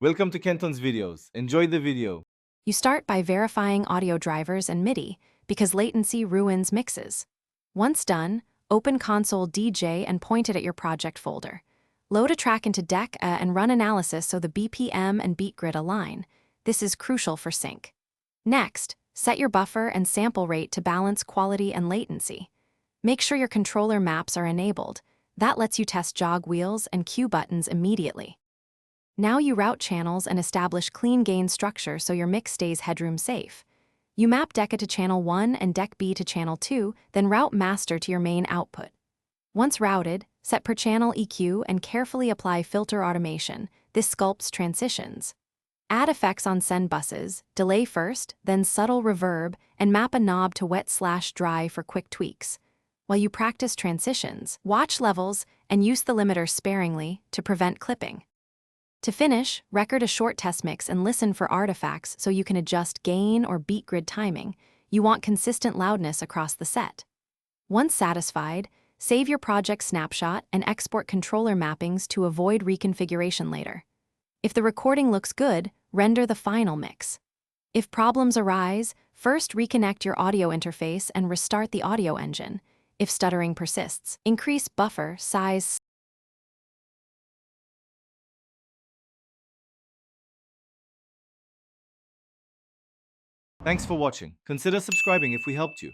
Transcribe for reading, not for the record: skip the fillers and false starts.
Welcome to Kenton's videos. Enjoy the video. You start by verifying audio drivers and MIDI because latency ruins mixes. Once done, open Console DJ and point it at your project folder. Load a track into DEC and run analysis so the BPM and beat grid align. This is crucial for sync. Next, set your buffer and sample rate to balance quality and latency. Make sure your controller maps are enabled. That lets you test jog wheels and cue buttons immediately. Now you route channels and establish clean gain structure so your mix stays headroom safe. You map DECA to channel 1 and DEC B to channel 2, then route master to your main output. Once routed, set per channel EQ and carefully apply filter automation. This sculpts transitions. Add effects on send buses, delay first, then subtle reverb, and map a knob to wet/dry for quick tweaks. While you practice transitions, watch levels and use the limiter sparingly to prevent clipping. To finish, record a short test mix and listen for artifacts so you can adjust gain or beat grid timing. You want consistent loudness across the set. Once satisfied, save your project snapshot and export controller mappings to avoid reconfiguration later. If the recording looks good, render the final mix. If problems arise, first reconnect your audio interface and restart the audio engine. If stuttering persists, increase buffer size. Thanks for watching. Consider subscribing if we helped you.